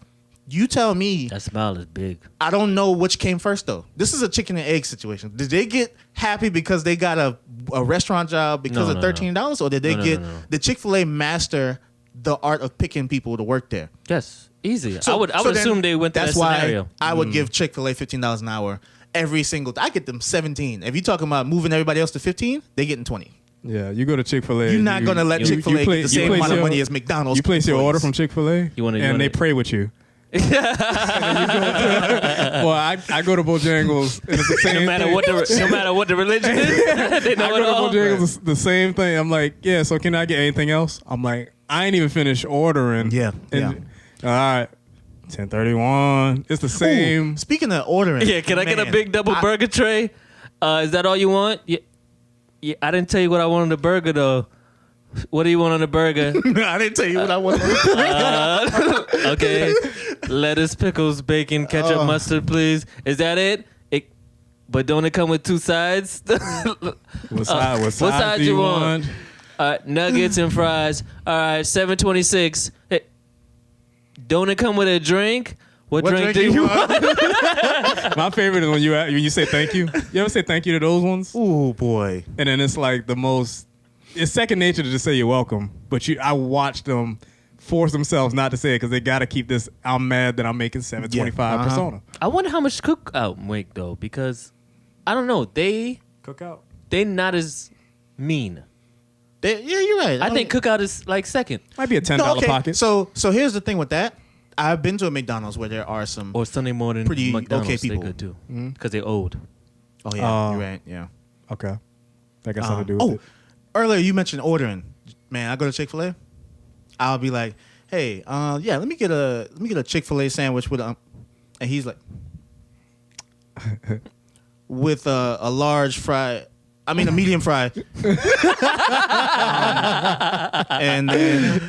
You tell me, That smile is big. I don't know which came first though. This is a chicken and egg situation. Did they get happy because they got a restaurant job because No, of no, $13, or did they No, get no. the Chick-fil-A master the art of picking people to work there? Yes, easy. So- I would so then assume they went through that that's why scenario. I would give Chick-fil-A $15 an hour every single. I get them 17. If you're talking about moving everybody else to 15, they getting 20. yeah, you go to Chick-fil-A. You're not gonna let you Chick-fil-A get the same place amount of your- money as McDonald's. You place your order from employees. Chick-fil-A, You wanna- and they pray with you. Well, I go to Bojangles, and it's the same No matter thing. what the religion is, they know I it go all. to Bojangles, it's the same thing. I'm like, yeah, so can I get anything else? I'm like, I ain't even finished ordering. Yeah, And, all right, 1031. It's the same. Ooh, speaking of ordering, Yeah, can I get a man, big double burger tray? Is that all you want? Yeah, I didn't tell you what I want on the burger though. What do you want on the burger? I didn't tell you what I wanted. Okay, lettuce, pickles, bacon, ketchup, mustard, please. Is that it? But don't it come with two sides? What side do you you want? Nuggets and fries. All right, $7.26. Hey, don't it come with a drink? What drink do you want? My favorite is when you say thank you. You ever say thank you to those ones? Oh boy. And then it's like the most. It's second nature to just say you're welcome, but I watch them force themselves not to say it because they got to keep this. I'm mad that I'm making $7.25 persona. I wonder how much cookout make though, because I don't know. They not as mean. Yeah, you're right. I think cookout is like second Might be a $10 No, okay. pocket. So here's the thing with that. I've been to a McDonald's where there are some. or Sunday morning. Pretty McDonald's, okay people. They good too because they old. Oh yeah, you're right. Yeah. Okay, that got something to do with it. Earlier you mentioned ordering. Man, I go to Chick-fil-A. I'll be like, hey, yeah, let me get a Chick-fil-A sandwich with and he's like, with a large fry. I mean a medium fry. And then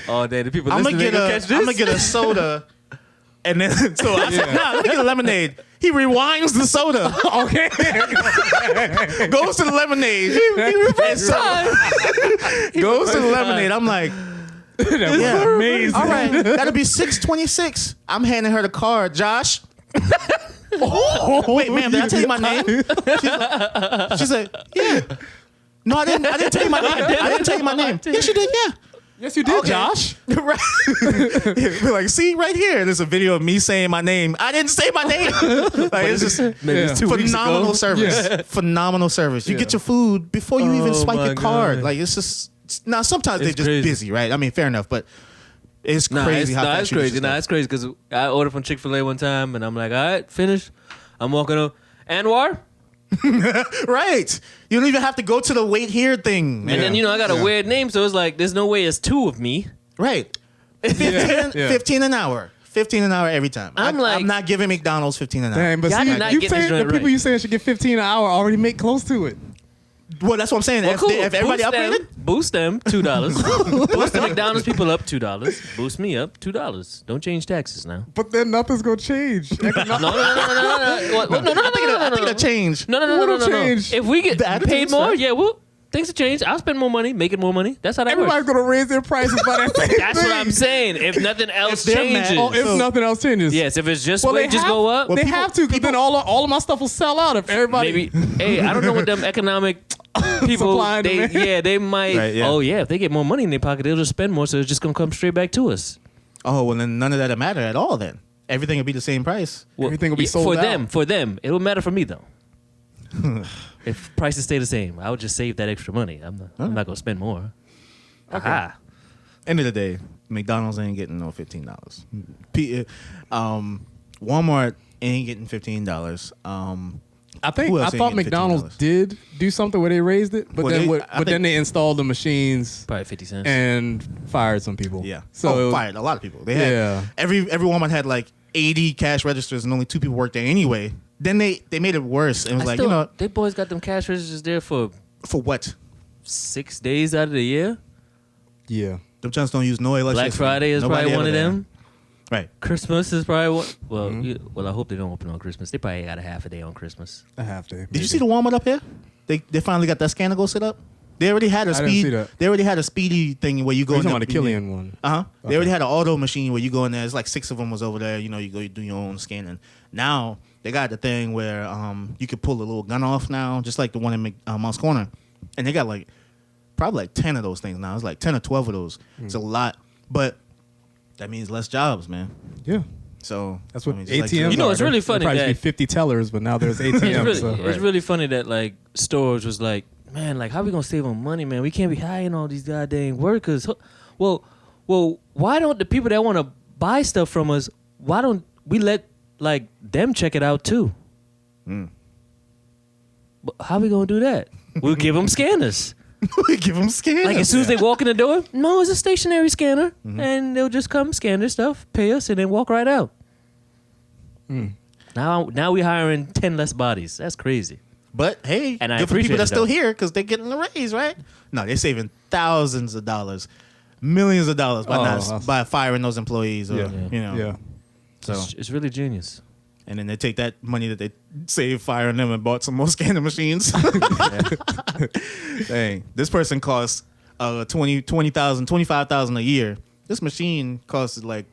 Oh, damn, the people I'm listening gonna gonna catch this. get a soda. And then so I said, nah, let me get a lemonade. He rewinds the soda. Okay, Goes to the lemonade. Goes to the lemonade. I'm like, that was yeah, amazing. all right, that'll be $6.26. I'm handing her the card, Josh. Wait, ma'am, did I tell you my name? She's like, yeah. No, I didn't. I didn't tell you my name. I didn't tell you my name. Yes, you did. Yeah. Yes, you did, Okay. Josh. Right. We're like, see right here. There's a video of me saying my name. I didn't say my name. Like, it's just Maybe it's 2 weeks phenomenal ago. service. Yeah. Phenomenal service. You get your food before you even Oh, swipe my your card. God. Like, it's just now. Sometimes they're It's just crazy. busy, right? I mean, fair enough, but it's Nah, crazy how fast it's you get crazy. your Nah, stuff. it's crazy because I ordered from Chick-fil-A one time and I'm like, all right, finished. I'm walking up. Anwar? Right. You don't even have to go to the wait here thing. And then, you know, I got a Yeah. weird name, so it's like, there's no way it's two of me. Right. 15, Yeah. 15 an hour. 15 an hour every time. I'm like- I'm not giving McDonald's 15 an hour. Dang, but Y'all see, did not you get this saying the joint people right. you saying should get 15 an hour already make close to it. Well, that's what I'm saying. Well, if, cool. if everybody upgraded, Boost them, $2. Boost the McDonald's people up, $2. Boost me up, $2. Don't change taxes now. But then nothing's gonna change. No. What? No. I think it'll change. No. What'll change? If we get The attitude, paid more, right? yeah, well, things will change. I'll spend more money, making more money. That's how that Everybody's works. gonna raise their prices by that same That's thing. what I'm saying. If nothing else they're mad- changes. Oh, if So- nothing else changes. Yes, if it's just Well, they wages have- go up, They have to, because then all of my stuff will sell out if everybody. maybe. Hey, I don't know what them economic people. Supply and demand. They might. Right, yeah. Oh yeah, if they get more money in their pocket, they'll just spend more, so it's just gonna come straight back to us. Oh, well, then none of that will matter at all then. Everything will be the same price. Everything will be sold for out. them. For them, it will matter for me though. If prices stay the same, I would just save that extra money. I'm not gonna spend more. Aha. End of the day, McDonald's ain't getting no $15. Walmart ain't getting $15. I think Who I else ain't thought getting McDonald's $15? did do something where they raised it, but Well, then I then think- they installed the machines Probably 50 cents. and fired some people. Yeah. So fired a lot of people. They had Yeah. every Walmart had like 80 cash registers and only 2 people worked there anyway. Then they made it worse and was like, you know, they boys got them cash registers there for for what? 6 days out of the year. yeah. Them chunks don't use no electricity. Black Friday is Nobody probably one ever of there. them. Right. Christmas is probably one. Well, Mm-hmm. I hope they don't open on Christmas. They probably got a half a day on Christmas. A half day. Did you see the Walmart up here? They finally got that scanner go set up. They already had a I didn't speed. see that. They already had a speedy thing where you go. You're in talking there- about the Killian one? They already had an auto machine where you go in there. It's like 6 of them was over there. You know, you go you do your own scanning. Now they got the thing where you could pull a little gun off now, just like the one in Mouse Corner, and they got like probably like 10 of those things now. It's like 10 or 12 of those. It's a lot, but that means less jobs, man. Yeah. So That's what I mean, just like- ATMs You know, are. it's really There funny probably that- used to be 50 tellers, but now there's ATMs. It's really funny that like stores was like, man, like how we gonna save on money, man? We can't be hiring all these goddamn workers. Well, why don't the people that want to buy stuff from us? Why don't we let like them check it out too? But how we gonna do that? We'll give them scanners. we give them scanners. Like as soon as they walk in the door, no, it's a stationary scanner, and they'll just come scan their stuff, pay us, and then walk right out. Now we hiring 10 less bodies. That's crazy. But hey, And I good for the people appreciate that's it, still though. here because they're getting a raise, right? No, they're saving thousands of dollars, millions of dollars by Oh, by firing those employees, or Yeah. you know. Yeah. So It's really genius. and then they take that money that they saved firing them and bought some more scanner machines. Dang, this person costs $25,000 a year. This machine costs like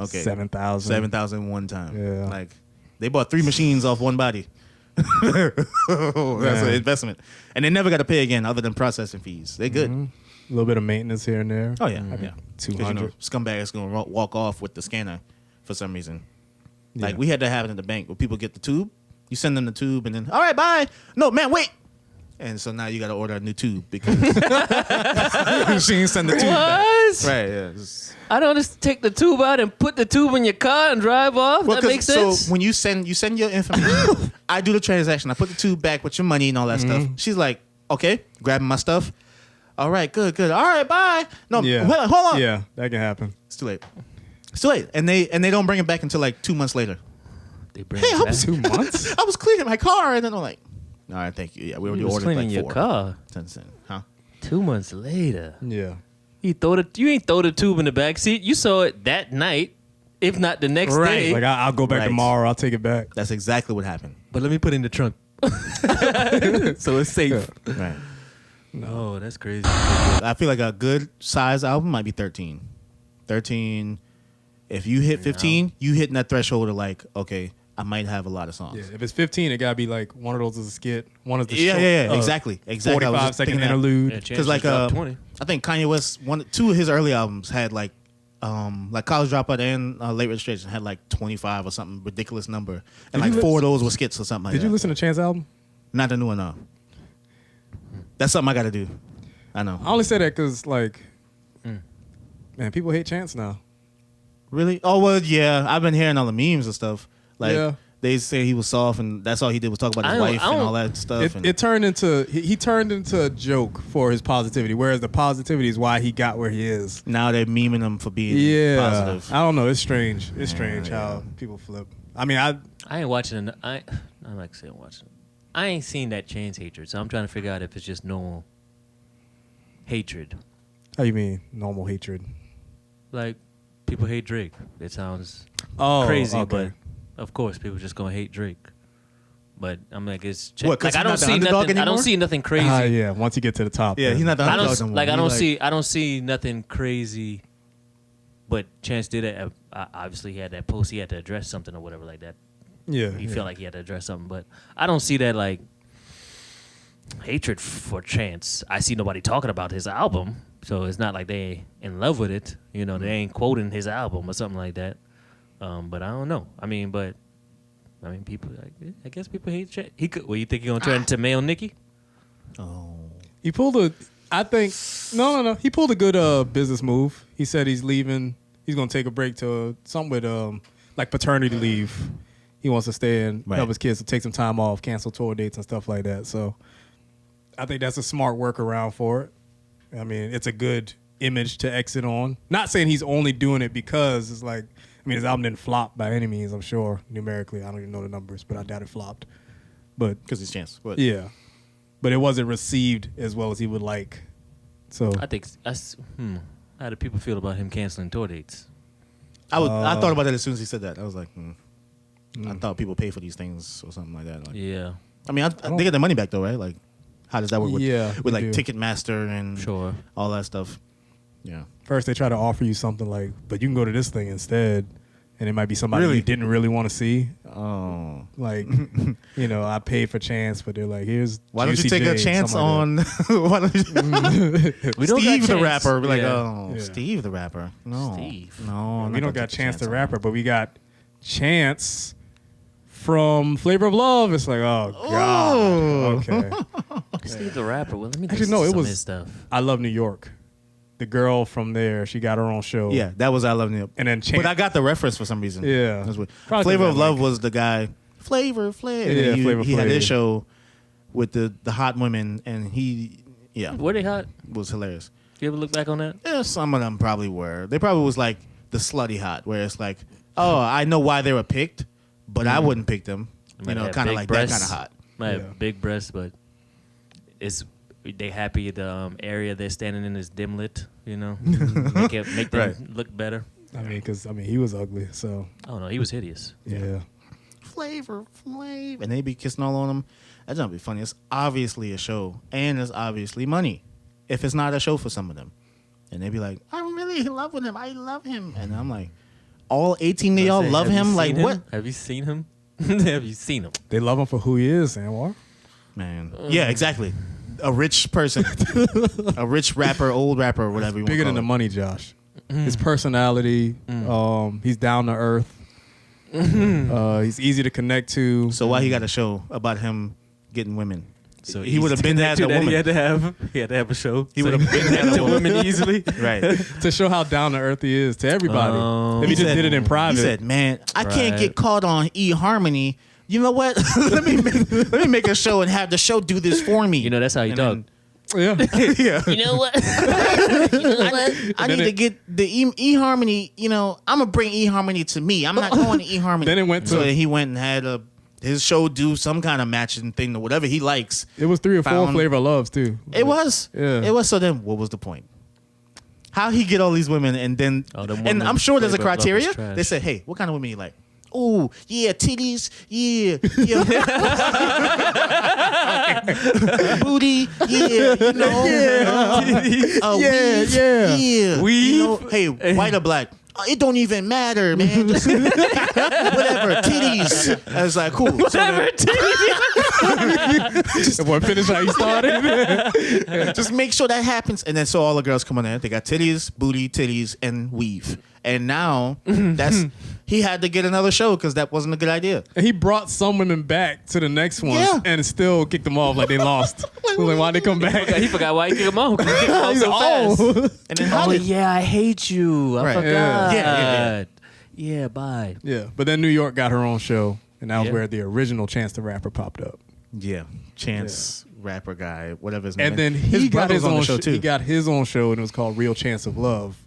7,000. 7,000 one time. Yeah. Like they bought 3 machines off one body. That's an investment, and they never got to pay again other than processing fees. They good. A little bit of maintenance here and there. Oh yeah, yeah. 200. Scumbags gonna walk off with the scanner for some reason. Like Yeah. we had that happen at the bank where people get the tube, you send them the tube, and then all right, bye. No, man, wait. And so now you got to order a new tube because she didn't send the tube back. What? Right? Yeah. Just- I don't just take the tube out and put the tube in your car and drive off. Well, That 'cause- makes sense. So when you send your information, I do the transaction. I put the tube back with your money and all that stuff. She's like, okay, grabbing my stuff. All right, good. All right, bye. No, Yeah. hold on. Yeah, that can happen. It's too late. It's too late, and they don't bring it back until like 2 months later. They bring Hey, it I back. was 2 months? I was cleaning my car, and then I'm like, all right, thank you. Yeah, we already You was ordered cleaning like your 4. car 10 cents, huh? 2 months later. Yeah. You ain't throw the tube in the back seat. You saw it that night, if not the next Right. day. Like, I'll go back Right. tomorrow. I'll take it back. That's exactly what happened. But let me put it in the trunk, so it's safe. Right. No, that's crazy. I feel like a good size album might be 13. 13. If you hit 15, you hitting that threshold of like, okay, I might have a lot of songs. Yeah, if it's 15, it gotta be like one of those is a skit, one is the Yeah, short, yeah, exactly. I was 45 just second thinking that. interlude. Yeah, Chance Because like just dropped 20. I think Kanye West two of his early albums had like College Dropout and Late Registration had like 25 or something ridiculous number, and Did like you 4 of those were skits or something like Did that. you listen to Chance album? Not the new one, no. That's something I got to do. I know. I only say that because like, man, people hate Chance now. Really? Oh well, yeah. I've been hearing all the memes and stuff. Like Yeah. they say he was soft, and that's all he did was talk about his wife and all that stuff. and It turned into he turned into a joke for his positivity, whereas the positivity is why he got where he is. now they're memeing him for being positive. I don't know. It's strange. It's strange how people flip. I mean, I ain't watching. I'm like saying watching. I ain't seen that Chance hatred, so I'm trying to figure out if it's just normal hatred. how you mean normal hatred? Like people hate Drake. It sounds Oh, crazy, okay. but of course people just gonna hate Drake. But I'm like, it's What, 'cause like I he's don't not the see underdog nothing. I anymore? don't see nothing crazy. Yeah. Once you get to the top, Yeah, then- he's not the I underdog don't no more. like. He I don't see nothing crazy. But Chance did it. Obviously, he had that post. He had to address something or whatever like that. Yeah, He yeah. felt like he had to address something, but I don't see that like hatred for Chance. I see nobody talking about his album, so it's not like they in love with it. You know, they ain't quoting his album or something like that. But I don't know. I mean, people. I guess people hate Chance. He could. Well, you think he gonna turn into male Nicki? Oh. He pulled a. I think no. He pulled a good business move. He said he's leaving. He's gonna take a break to something with like paternity leave. He wants to stay and Right. help his kids to take some time off, cancel tour dates and stuff like that. So I think that's a smart workaround for it. I mean, it's a good image to exit on. Not saying he's only doing it because it's like, I mean, his album didn't flop by any means, I'm sure, numerically. I don't even know the numbers, but I doubt it flopped. But Because he's Chance. But yeah. But it wasn't received as well as he would like. So I think. How do people feel about him canceling tour dates? I thought about that as soon as he said that. I was like, I thought people pay for these things or something like that. Like, Yeah, I mean, they get their money back though, right? Like, how does that work with, Yeah, with they like do. Ticketmaster and sure. all that stuff? Yeah. first they try to offer you something like, but you can go to this thing instead. And it might be somebody Really? you didn't really want to see. Oh. Like, you know, I paid for Chance, but they're like, here's Why don't you Juicy take a J, chance something like on why don't you We don't Steve got the Chance. rapper? Be like, Yeah. oh, Yeah. Steve the rapper. No. Steve. No. that. I'm We not don't gonna got take a Chance the on rapper, him. but we got Chance from Flavor of Love. It's like, oh god, okay. Steve the rapper. Well, let me Actually, listen no, to it some was- of his stuff. I Love New York. The girl from there, she got her own show. Yeah, that was I Love New York. And then But Chance. I got the reference for some reason. Yeah. That's what, Probably Flavor of that, Love like- was the guy. Flavor. And Yeah, then Flavor he had his Flav. show with the hot women, and he Were they hot? was hilarious. You ever look back on that? Yeah, some of them probably were. They probably was like the slutty hot, where it's like, oh, I know why they were picked, but I wouldn't pick them. You Might know, have kind of big like breasts. that kind of hot. Might Yeah. have big breasts, but they happy the area they're standing in is dim lit. You know, make them Right. look better. I mean, because he was ugly. So Oh no, he was hideous. yeah. Flavor, and they be kissing all on them. That's gonna be funny. It's obviously a show, and it's obviously money. If it's not a show for some of them, and they be like, "I'm really in love with him. I love him," and I'm like, "All 18 of y'all I say, love have you him? Like seen him? what, Have you seen him? Have you seen him? They love him for who he is, Anwar. man?" Yeah, exactly. A rich person, a rich rapper, old rapper, whatever you want. Bigger than the money, Josh. His personality, he's down to earth. He's easy to connect to. So why he got a show about him getting women? So he would have been had a woman. He had to have a show. He would have been had a to woman. women easily. Right. To show how down to earth he is to everybody. If he just said- did it in private. He said, "Man, I can't Right. get caught on eHarmony. You know what? let me make a show and have the show do this for me. You know that's how you And talk. yeah. then- yeah. You know what? You know what? I need to get the eHarmony. You know, I'm gonna bring eHarmony to me. I'm not going to eHarmony. Then it went so to- he went and had his show do some kind of matching thing or whatever he likes. It was 3 or 4 Found- Flavor of Loves too. It was. Yeah. It was. So then, what was the point? How he get all these women and then Oh, them and women I'm sure there's a Flavor of Love was criteria. trash. They said, "Hey, what kind of women you like?" Oh, yeah, titties, yeah, booty, yeah, you know, Yeah. weave, Yeah. yeah, Weave. You know, hey, white or black? it don't even matter, man. Just, whatever, titties. I was like, cool. Whatever. What finish how you started? Just make sure that happens. And then so all the girls come on there. They got titties, booty, titties, and weave. And now he had to get another show because that wasn't a good idea. And he brought some women back to the next one and still kicked them off like they lost. Like, why'd they come back? He forgot why he kicked him off. He kicked him off so fast. And then how did Yeah, I hate you. I Right. forgot. Yeah. Yeah, bye. Yeah, but then New York got her own show, and that was Yeah. where the original Chance the Rapper popped up. Chance rapper guy, whatever his name. And then his he got brother his was on own the show show too. He got his own show, and it was called Real Chance of Love.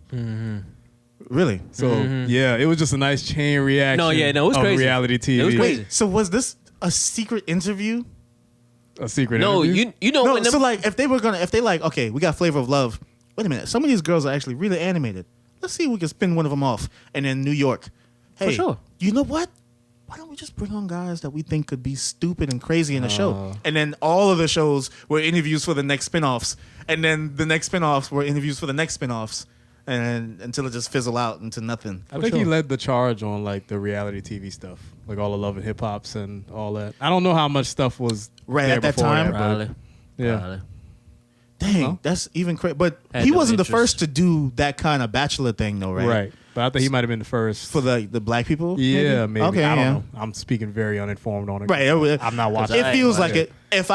Really? So yeah, it was just a nice chain reaction. No, yeah, no, it was of crazy. reality TV. It was crazy. Wait, so was this a secret interview? A secret. No, interview? you know No, when so like if they like, okay, we got Flavor of Love. Wait a minute, some of these girls are actually really animated. Let's see if we can spin one of them off. And then New York, hey, sure. You know what? Why don't we just bring on guys that we think could be stupid and crazy in the show? And then all of the shows were interviews for the next spinoffs, and then the next spinoffs were interviews for the next spinoffs, and until it just fizzle out into nothing. I think he led the charge on like the reality TV stuff, like all the Love and Hip Hops and all that. I don't know how much stuff was Right there at that before time? but Probably. yeah. Probably. Dang, Huh? that's even crazy. But Had he no wasn't interest. the first to do that kind of bachelor thing, though, right? Right. But I think he might have been the first. For the black people. yeah, maybe. Okay, I don't yeah. know. I'm speaking very uninformed on it. Right. I'm not watching. It feels Right. like it. If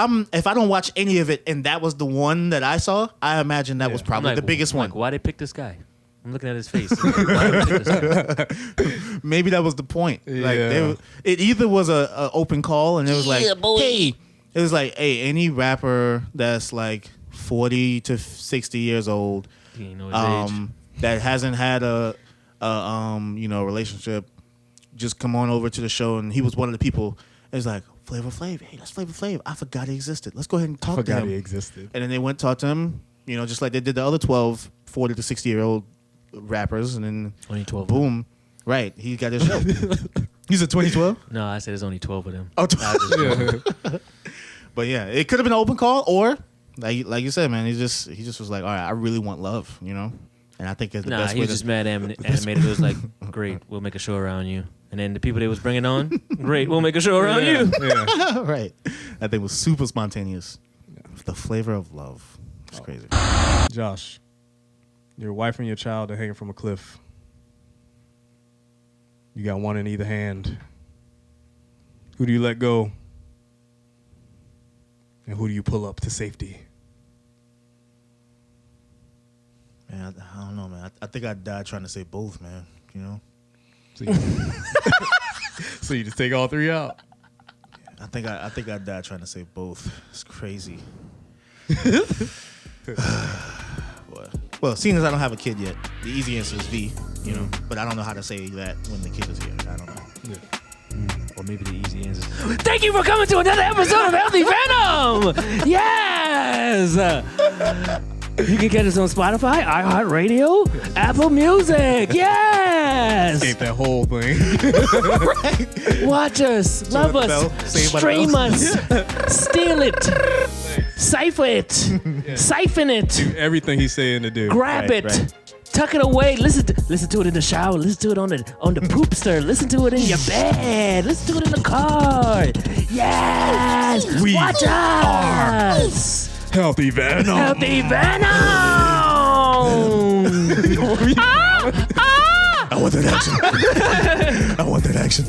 I don't watch any of it, and that was the one that I saw, I imagine that was I'm probably like, the biggest I'm one. like, why they pick this guy? I'm looking at his face. Why they pick this guy? Maybe that was the point. Like Yeah. it either was a open call, and it was like, Yeah, boy. hey, it was like, hey, any rapper that's like 40 to 60 years old, He ain't know his age. that hasn't had a relationship, just come on over to the show. And he was one of the people. It was like, Flavor Flav, hey, that's Flavor Flav. I forgot he existed. Let's go ahead and I talk to forgot him. he existed. And then they went and talked to him, just like they did the other 12, 40 to 60-year-old rappers. And then, Only 12. boom, right, he got his show. You said 2012? No, I said there's only 12 of them. Oh, I just- But yeah, it could have been an open call, or like you said, man, he just was like, all right, I really want love, and I think it's the Nah, best he way was just mad animated. It was like, great, we'll make a show around you. And then the people they was bringing on, great, we'll make a show around you. Yeah. right. That thing was super spontaneous. The Flavor of Love. It's crazy. Josh, your wife and your child are hanging from a cliff. You got one in either hand. Who do you let go? And who do you pull up to safety? Man, I don't know, man. I think I died trying to say both, man. So you, so you just take all three out. I think I died trying to say both. It's crazy. Well, seeing as I don't have a kid yet, the easy answer is V. But I don't know how to say that when the kid is here. I don't know. Or maybe the easy answer. Thank you for coming to another episode of Healthy Venom. Yes. You can get us on Spotify, iHeartRadio, Apple Music. Yes. Escape that whole thing. Watch us, love the bell, us, say stream else. us, steal it, cipher it, siphon it, Everything he's saying to do. grab Right, it. right. Tuck it away. Listen to it in the shower. Listen to it on the poopster. Listen to it in your bed. Listen to it in the car. Yes. We Watch us. Healthy Venom. Healthy Venom. I want that action. I want that action.